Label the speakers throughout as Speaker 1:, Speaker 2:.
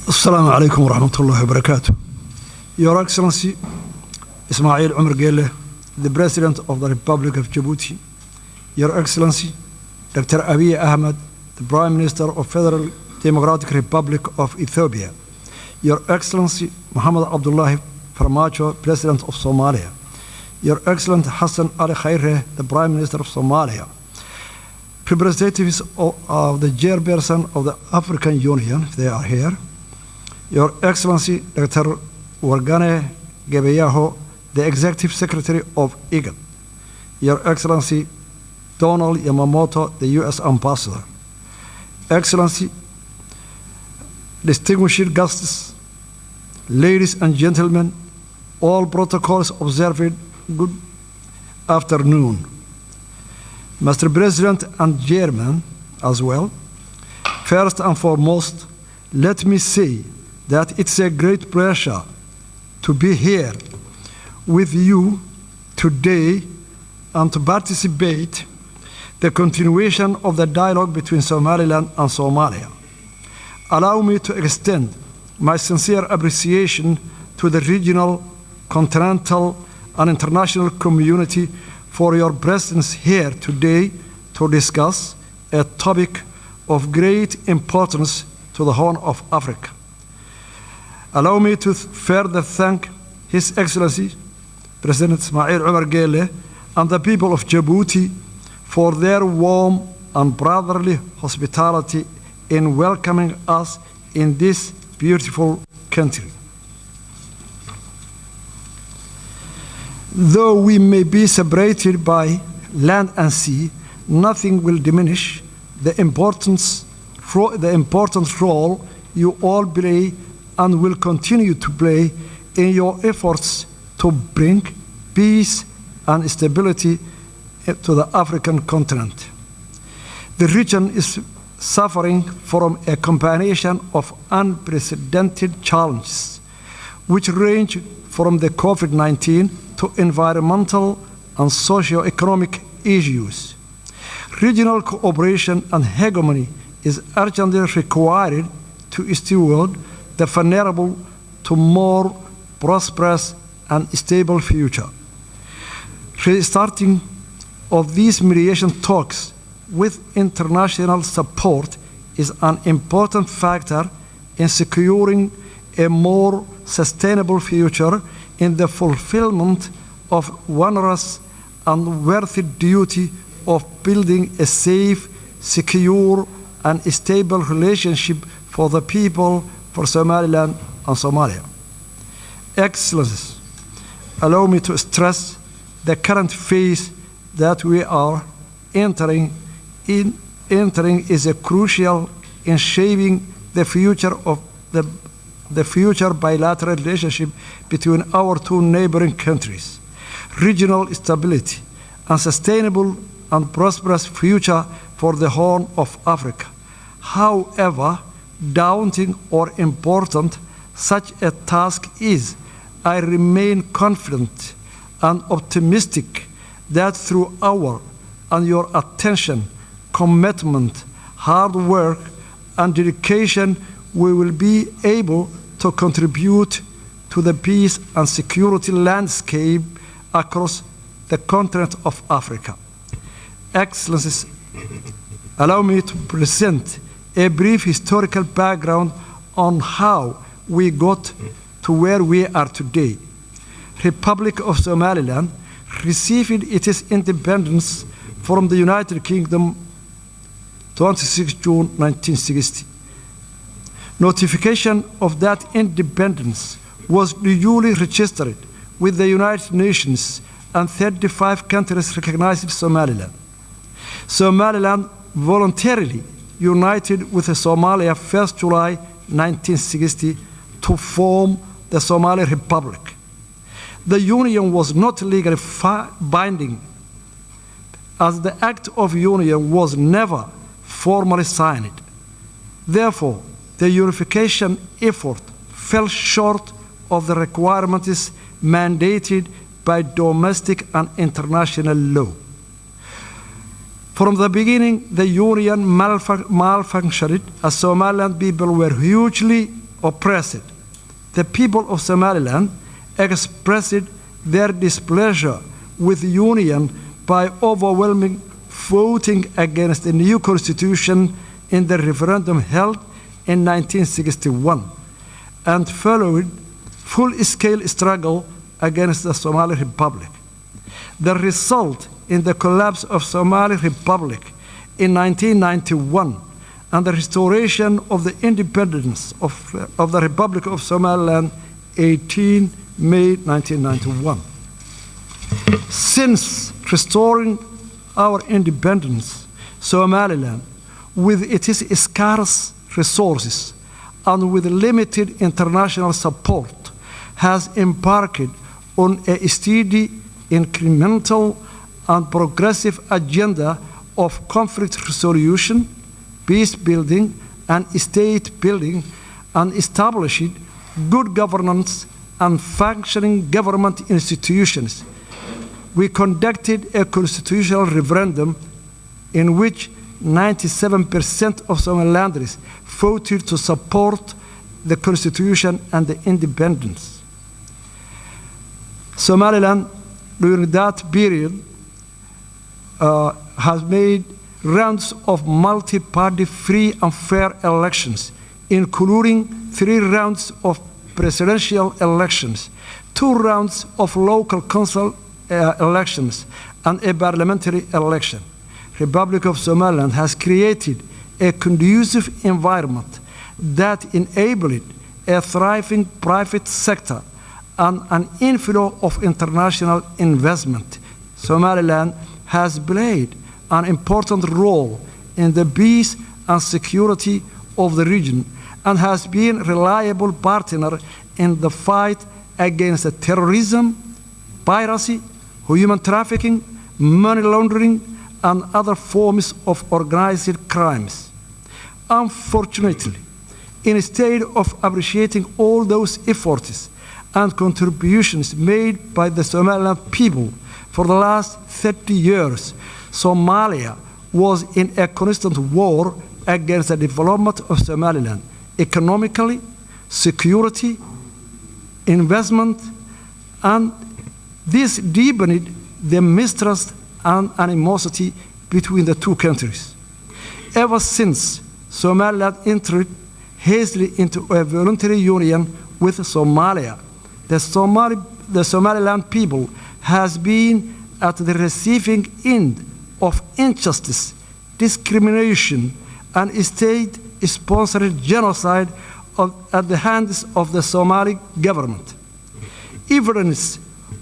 Speaker 1: Assalamu alaikum wa rahmatullahi wa barakatuh. Your Excellency, Ismail Omar Gelle, the President of the Republic of Jabuuti. Your Excellency, Dr. Abiy Ahmed, the Prime Minister of Federal Democratic Republic of Ethiopia. Your Excellency, Muhammad Abdullahi Farmajo, President of Somalia. Your Excellency Hassan Ali Khaire, the Prime Minister of Somalia. Representatives of the chairperson of the African Union, if they are here. Your Excellency, Dr. Wargane Gebeyaho, the Executive Secretary of IGAD. Your Excellency, Donald Yamamoto, the U.S. Ambassador. Excellency, distinguished guests, ladies and gentlemen, all protocols observed, good afternoon. Mr. President and Chairman as well, first and foremost, let me say that it's a great pleasure to be here with you today and to participate the continuation of the dialogue between Somaliland and Somalia. Allow me to extend my sincere appreciation to the regional, continental, and international community for your presence here today to discuss a topic of great importance to the Horn of Africa. Allow me to further thank His Excellency, President Ismail Omar Gelle, and the people of Jabuuti for their warm and brotherly hospitality in welcoming us in this beautiful country. Though we may be separated by land and sea, nothing will diminish the important role you all play and will continue to play in your efforts to bring peace and stability to the African continent. The region is suffering from a combination of unprecedented challenges, which range from the COVID-19 to environmental and socio-economic issues. Regional cooperation and hegemony is urgently required to steward the vulnerable to more prosperous and stable future. Restarting of these mediation talks with international support is an important factor in securing a more sustainable future in the fulfillment of onerous and worthy duty of building a safe, secure, and stable relationship for the people for Somaliland and Somalia. Excellencies, allow me to stress the current phase that we are entering is a crucial in shaping the future of the future bilateral relationship between our two neighboring countries, regional stability, and sustainable and prosperous future for the Horn of Africa. However daunting or important such a task is, I remain confident and optimistic that through our and your attention, commitment, hard work, and dedication, we will be able to contribute to the peace and security landscape across the continent of Africa. Excellencies, allow me to present a brief historical background on how we got to where we are today. Republic of Somaliland received its independence from the United Kingdom 26 June 1960. Notification of that independence was duly registered with the United Nations, and 35 countries recognized Somaliland. Somaliland voluntarily united with Somalia 1st July 1960 to form the Somali Republic. The union was not legally binding, as the Act of Union was never formally signed. Therefore, the unification effort fell short of the requirements mandated by domestic and international law. From the beginning, the union malfunctioned as Somaliland people were hugely oppressed. The people of Somaliland expressed their displeasure with the union by overwhelming voting against the new constitution in the referendum held in 1961 and followed full-scale struggle against the Somali Republic. The result in the collapse of Somali Republic in 1991 and the restoration of the independence of the Republic of Somaliland 18 May 1991. Since restoring our independence, Somaliland, with its scarce resources and with limited international support, has embarked on a steady, incremental, and progressive agenda of conflict resolution, peace building, and state building, and established good governance and functioning government institutions. We conducted a constitutional referendum in which 97% of Somalilanders voted to support the constitution and the independence. Somaliland, during that period, has made rounds of multi-party free and fair elections, including 3 rounds of presidential elections, 2 rounds of local council elections, and a parliamentary election. Republic of Somaliland has created a conducive environment that enabled a thriving private sector and an inflow of international investment. Somaliland has played an important role in the peace and security of the region and has been a reliable partner in the fight against terrorism, piracy, human trafficking, money laundering, and other forms of organized crimes. Unfortunately, instead of appreciating all those efforts and contributions made by the Somaliland people for the last 30 years, Somalia was in a constant war against the development of Somaliland, economically, security, investment, and this deepened the mistrust and animosity between the two countries. Ever since Somaliland entered hastily into a voluntary union with Somalia, the Somaliland people has been at the receiving end of injustice, discrimination, and state-sponsored genocide at the hands of the Somali government. Evidence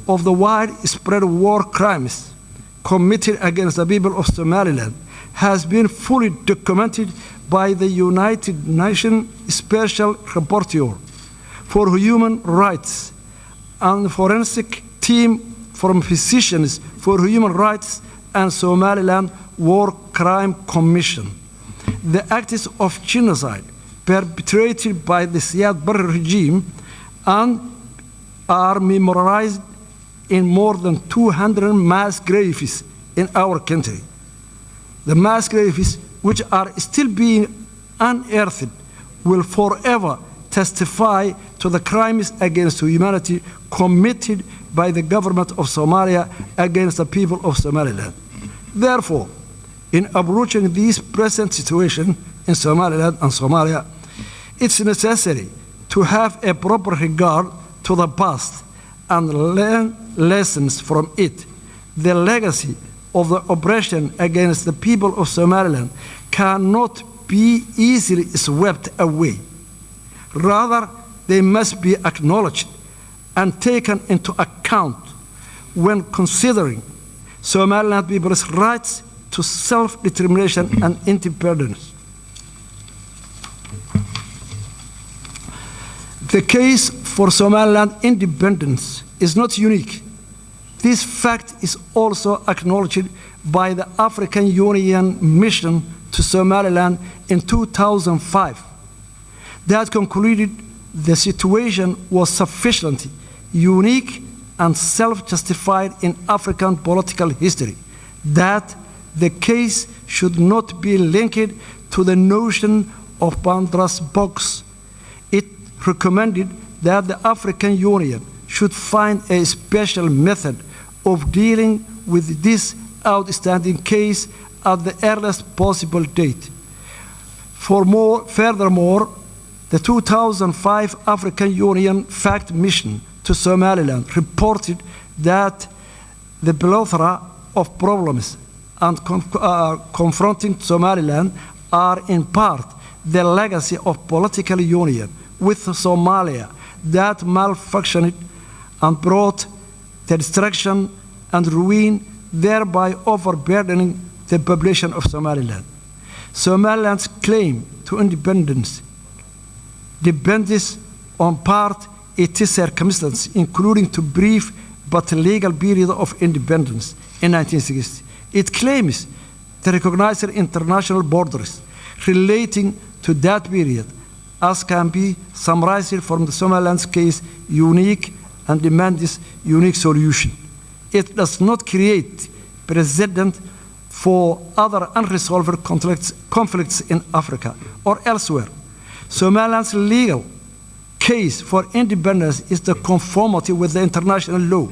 Speaker 1: of the widespread war crimes committed against the people of Somaliland has been fully documented by the United Nations Special Rapporteur for Human Rights and forensic team from Physicians for Human Rights and Somaliland War Crime Commission. The acts of genocide perpetrated by the Siciid regime and are memorialized in more than 200 mass graves in our country. The mass graves, which are still being unearthed, will forever testify to the crimes against humanity committed by the government of Somalia against the people of Somaliland. Therefore, in approaching this present situation in Somaliland and Somalia, it's necessary to have a proper regard to the past and learn lessons from it. The legacy of the oppression against the people of Somaliland cannot be easily swept away. Rather, they must be acknowledged and taken into account when considering Somaliland people's rights to self-determination and independence. The case for Somaliland independence is not unique. This fact is also acknowledged by the African Union mission to Somaliland in 2005. That concluded the situation was sufficiently unique and self-justified in African political history, that the case should not be linked to the notion of Pandora's box. It recommended that the African Union should find a special method of dealing with this outstanding case at the earliest possible date. Furthermore, the 2005 African Union Fact Mission to Somaliland reported that the plethora of problems and confronting Somaliland are in part the legacy of political union with Somalia that malfunctioned and brought the destruction and ruin, thereby overburdening the population of Somaliland. Somaliland's claim to independence depends on part its circumstances, including the brief but legal period of independence in 1960. It claims to recognize international borders relating to that period, as can be summarized from the Somaliland's case, unique and demands unique solution. It does not create precedent for other unresolved conflicts in Africa or elsewhere. Somaliland's legal case for independence is the conformity with the international law.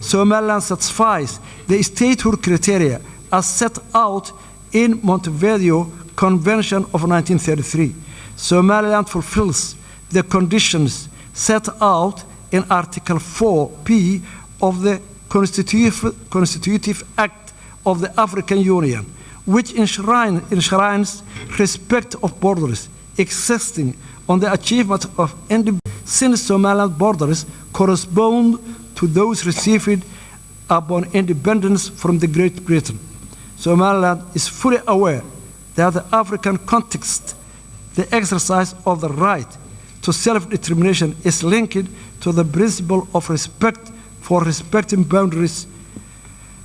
Speaker 1: Somaliland satisfies the statehood criteria as set out in Montevideo Convention of 1933. Somaliland fulfills the conditions set out in Article 4P of the Constitutive Act of the African Union, which enshrines respect of borders existing on the achievement of independence, since Somaliland borders correspond to those received upon independence from the Great Britain. Somaliland is fully aware that the African context, the exercise of the right to self-determination is linked to the principle of respect for respecting boundaries.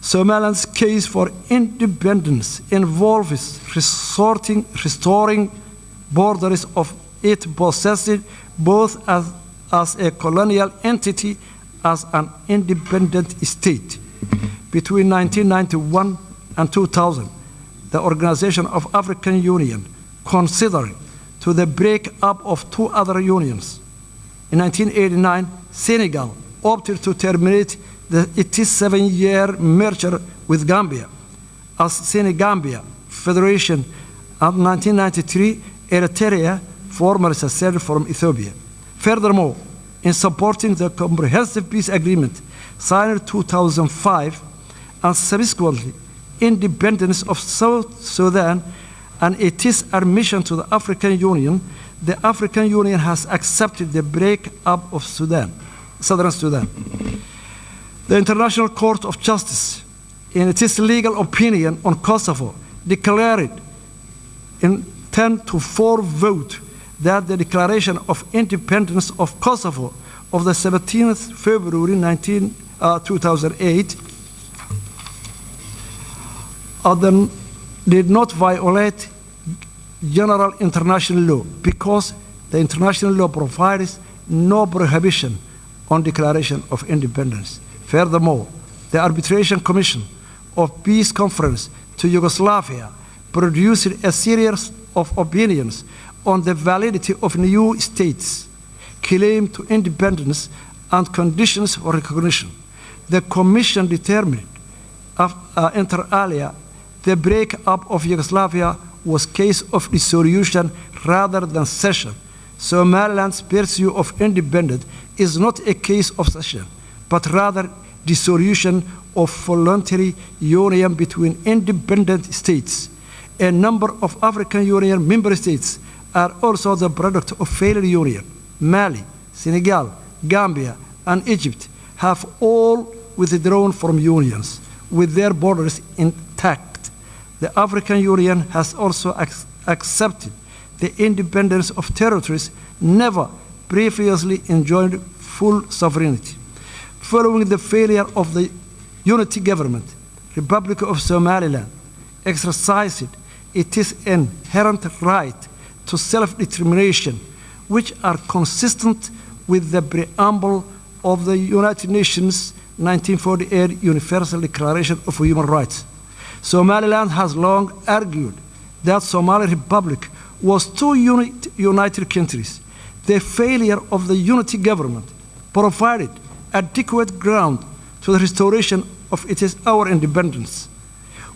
Speaker 1: Somaliland's case for independence involves restoring borders of it possessed both as a colonial entity as an independent state. Between 1991 and 2000, the Organization of African Union considered to the break-up of two other unions. In 1989, Senegal opted to terminate its 7-year merger with Gambia as Senegambia Federation, and 1993, Eritrea formerly seceded from Ethiopia. Furthermore, in supporting the Comprehensive Peace Agreement signed in 2005 and subsequently independence of South Sudan and its admission to the African Union, the African Union has accepted the break-up of Southern Sudan. The International Court of Justice, in its legal opinion on Kosovo, declared in 10-4 vote that the declaration of independence of Kosovo of the 17th February 2008 did not violate general international law because the international law provides no prohibition on declaration of independence. Furthermore, the Arbitration Commission of Peace Conference to Yugoslavia produced a series of opinions on the validity of new states' claim to independence and conditions for recognition. The Commission determined inter alia the break-up of Yugoslavia was a case of dissolution rather than cession. Somaliland's pursuit of independence is not a case of cession, but rather dissolution of voluntary union between independent states. A number of African Union member states are also the product of failed union. Mali, Senegal, Gambia, and Egypt have all withdrawn from unions with their borders intact. The African Union has also accepted the independence of territories never previously enjoyed full sovereignty. Following the failure of the unity government, Republic of Somaliland exercised its inherent right to self-determination, which are consistent with the preamble of the United Nations 1948 Universal Declaration of Human Rights. Somaliland has long argued that Somali Republic was two united countries. The failure of the unity government provided adequate ground to the restoration of our independence.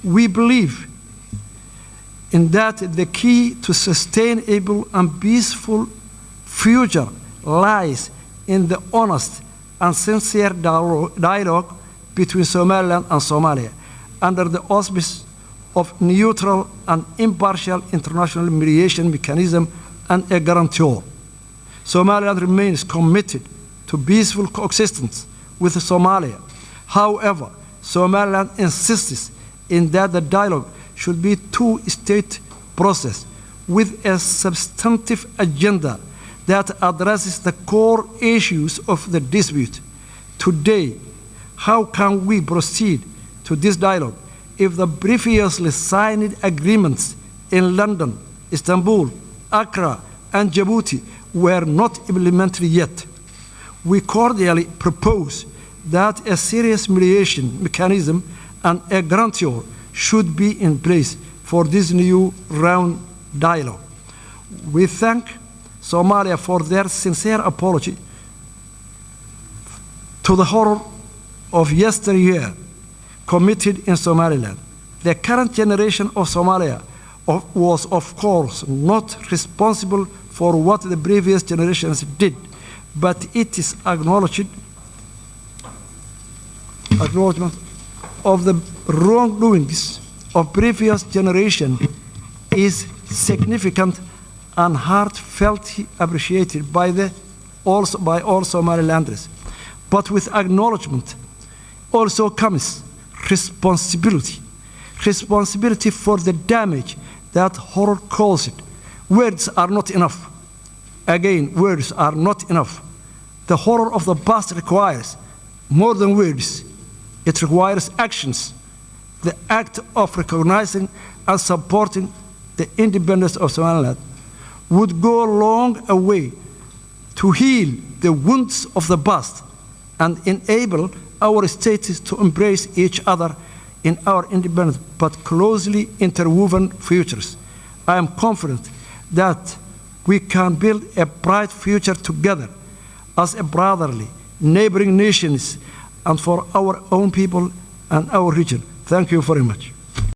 Speaker 1: We believe in that the key to sustainable and peaceful future lies in the honest and sincere dialogue between Somaliland and Somalia under the auspices of neutral and impartial international mediation mechanism and a guarantor. Somaliland remains committed to peaceful coexistence with Somalia. However, Somaliland insists in that the dialogue should be a two-state process with a substantive agenda that addresses the core issues of the dispute. Today, how can we proceed to this dialogue if the previously signed agreements in London, Istanbul, Accra, and Jabuuti were not implemented yet? We cordially propose that a serious mediation mechanism and a guarantor should be in place for this new round dialogue. We thank Somalia for their sincere apology to the horror of yesteryear committed in Somaliland. The current generation of Somalia was, of course, not responsible for what the previous generations did, but it is acknowledgement of the wrongdoings of previous generation is significant and heartfelt appreciated by all Somalilanders. But with acknowledgement also comes responsibility. Responsibility for the damage that horror caused. Words are not enough. Again, words are not enough. The horror of the past requires more than words. It requires actions. The act of recognizing and supporting the independence of Somaliland would go a long way to heal the wounds of the past and enable our states to embrace each other in our independent but closely interwoven futures. I am confident that we can build a bright future together as a brotherly, neighboring nations and for our own people and our region. Thank you very much.